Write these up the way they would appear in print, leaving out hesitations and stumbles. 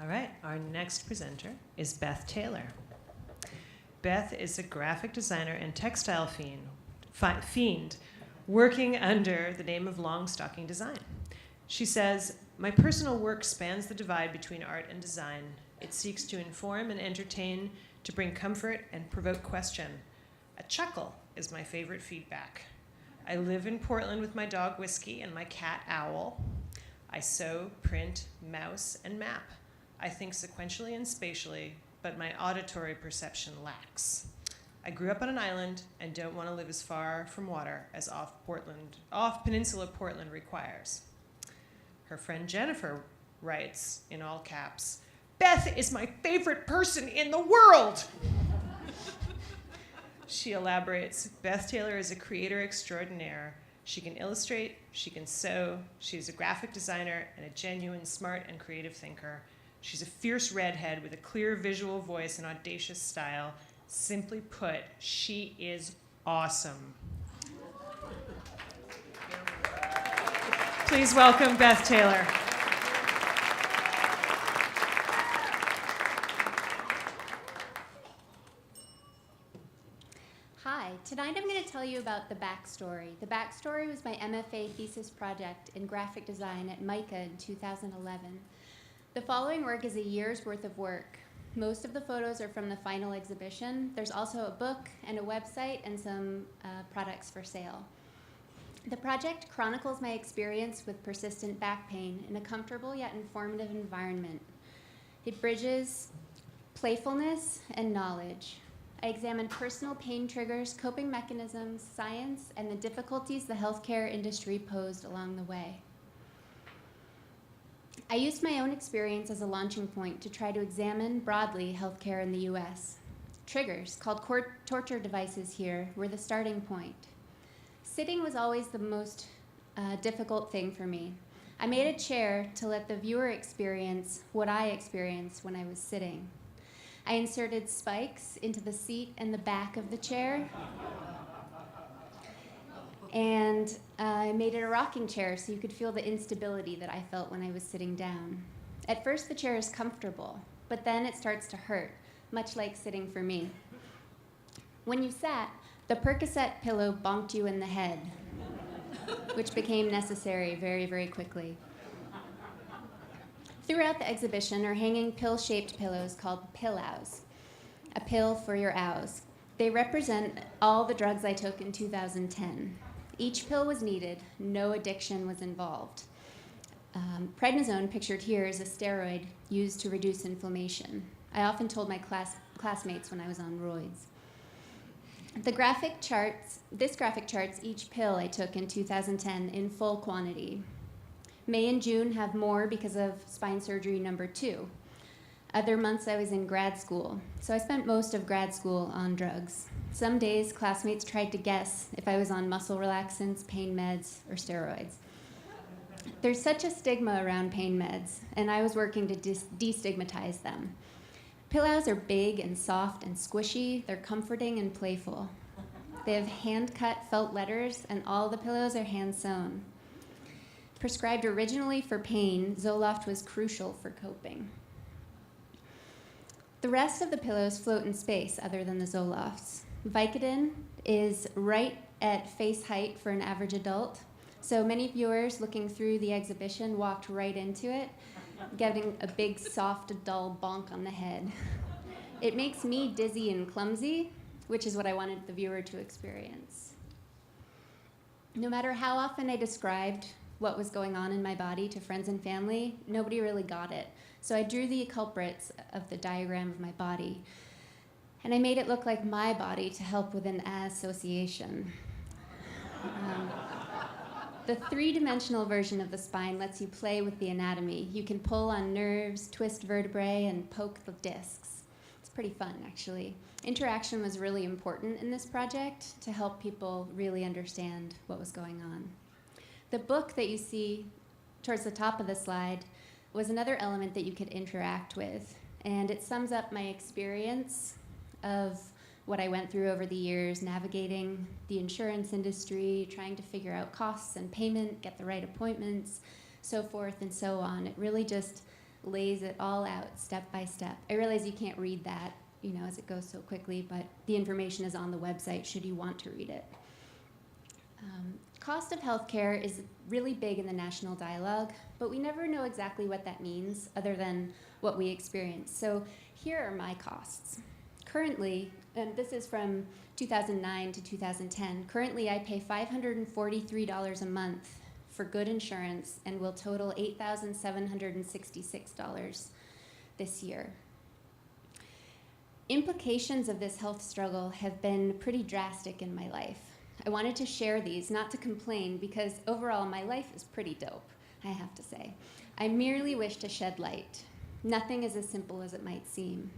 All right, our next presenter is Beth Taylor. Beth is a graphic designer and textile fiend working under the name of Longstocking Design. She says, "My personal work spans the divide between art and design. It seeks to inform and entertain, to bring comfort and provoke question. A chuckle is my favorite feedback. I live in Portland with my dog Whiskey and my cat Owl. I sew, print, mouse, and map. I think sequentially and spatially, but my auditory perception lacks. I grew up on an island and don't want to live as far from water as off Peninsula Portland requires." Her friend Jennifer writes, in all caps, "Beth is my favorite person in the world." She elaborates, "Beth Taylor is a creator extraordinaire. She can illustrate, she can sew, she's a graphic designer and a genuine smart and creative thinker. She's a fierce redhead with a clear visual voice and audacious style. Simply put, she is awesome." Please welcome Beth Taylor. Hi, tonight I'm going to tell you about the backstory. The backstory was my MFA thesis project in graphic design at MICA in 2011. The following work is a year's worth of work. Most of the photos are from the final exhibition. There's also a book and a website and some products for sale. The project chronicles my experience with persistent back pain in a comfortable yet informative environment. It bridges playfulness and knowledge. I examine personal pain triggers, coping mechanisms, science, and the difficulties the healthcare industry posed along the way. I used my own experience as a launching point to try to examine broadly healthcare in the US. Triggers, called torture devices here, were the starting point. Sitting was always the most difficult thing for me. I made a chair to let the viewer experience what I experienced when I was sitting. I inserted spikes into the seat and the back of the chair. And I made it a rocking chair so you could feel the instability that I felt when I was sitting down. At first, the chair is comfortable, but then it starts to hurt, much like sitting for me. When you sat, the Percocet pillow bonked you in the head, which became necessary very, very quickly. Throughout the exhibition are hanging pill-shaped pillows called pill-ows, a pill for your ows. They represent all the drugs I took in 2010. Each pill was needed. No addiction was involved. Prednisone, pictured here, is a steroid used to reduce inflammation. I often told my classmates when I was on roids. This graphic charts each pill I took in 2010 in full quantity. May and June have more because of spine surgery number 2. Other months I was in grad school, so I spent most of grad school on drugs. Some days, classmates tried to guess if I was on muscle relaxants, pain meds, or steroids. There's such a stigma around pain meds, and I was working to destigmatize them. Pillows are big and soft and squishy. They're comforting and playful. They have hand-cut felt letters, and all the pillows are hand-sewn. Prescribed originally for pain, Zoloft was crucial for coping. The rest of the pillows float in space other than the Zolofts. Vicodin is right at face height for an average adult, so many viewers looking through the exhibition walked right into it, getting a big, soft, dull bonk on the head. It makes me dizzy and clumsy, which is what I wanted the viewer to experience. No matter how often I described what was going on in my body to friends and family, nobody really got it. So I drew the culprits of the diagram of my body, and I made it look like my body to help with an association. The three-dimensional version of the spine lets you play with the anatomy. You can pull on nerves, twist vertebrae, and poke the discs. It's pretty fun, actually. Interaction was really important in this project to help people really understand what was going on. The book that you see towards the top of the slide was another element that you could interact with, and it sums up my experience of what I went through over the years, navigating the insurance industry, trying to figure out costs and payment, get the right appointments, so forth and so on. It really just lays it all out step by step. I realize you can't read that, as it goes so quickly, but the information is on the website should you want to read it. Cost of healthcare is really big in the national dialogue, but we never know exactly what that means other than what we experience. So here are my costs. Currently, and this is from 2009 to 2010, currently I pay $543 a month for good insurance and will total $8,766 this year. Implications of this health struggle have been pretty drastic in my life. I wanted to share these, not to complain, because overall my life is pretty dope, I have to say. I merely wish to shed light. Nothing is as simple as it might seem.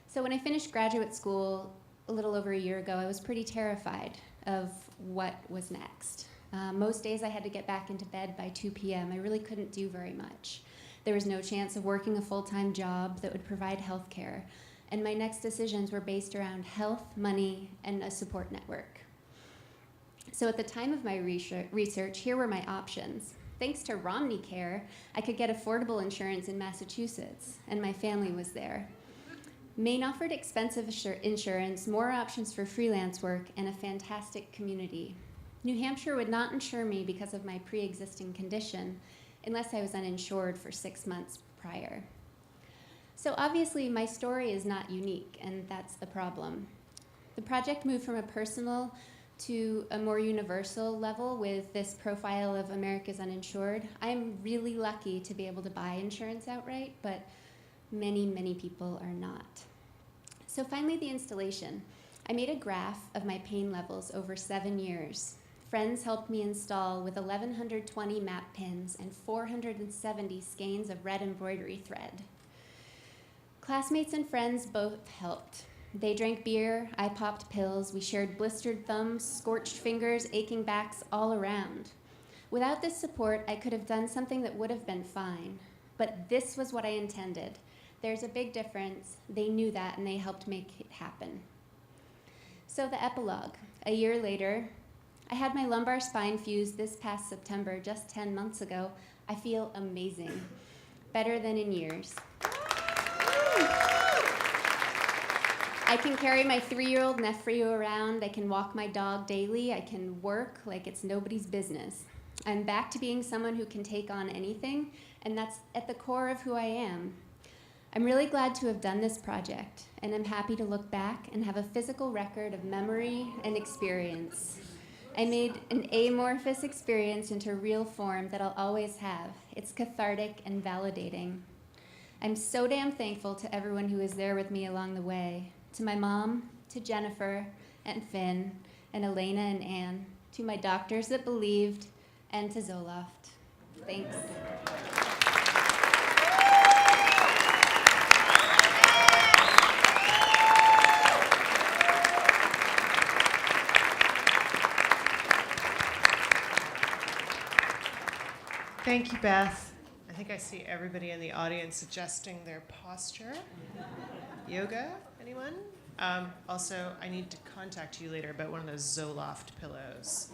So when I finished graduate school a little over a year ago, I was pretty terrified of what was next. Most days I had to get back into bed by 2 p.m. I really couldn't do very much. There was no chance of working a full-time job that would provide health care, and my next decisions were based around health, money, and a support network. So at the time of my research, here were my options. Thanks to Romney Care, I could get affordable insurance in Massachusetts, and my family was there. Maine offered expensive insurance, more options for freelance work, and a fantastic community. New Hampshire would not insure me because of my pre-existing condition, unless I was uninsured for 6 months prior. So obviously, my story is not unique, and that's the problem. The project moved from a personal to a more universal level with this profile of America's uninsured. I'm really lucky to be able to buy insurance outright, but many, many people are not. So finally, the installation. I made a graph of my pain levels over 7 years. Friends helped me install with 1,120 map pins and 470 skeins of red embroidery thread. Classmates and friends both helped. They drank beer, I popped pills, we shared blistered thumbs, scorched fingers, aching backs all around. Without this support, I could have done something that would have been fine. But this was what I intended. There's a big difference. They knew that, and they helped make it happen. So the epilogue. A year later, I had my lumbar spine fused this past September, just 10 months ago. I feel amazing. Better than in years. I can carry my 3-year-old nephew around. I can walk my dog daily. I can work like it's nobody's business. I'm back to being someone who can take on anything, and that's at the core of who I am. I'm really glad to have done this project, and I'm happy to look back and have a physical record of memory and experience. I made an amorphous experience into real form that I'll always have. It's cathartic and validating. I'm so damn thankful to everyone who was there with me along the way. To my mom, to Jennifer and Finn, and Elena and Anne, to my doctors that believed, and to Zoloft. Thanks. Thank you, Beth. I think I see everybody in the audience adjusting their posture. Yoga, anyone? Also, I need to contact you later about one of those Zoloft pillows.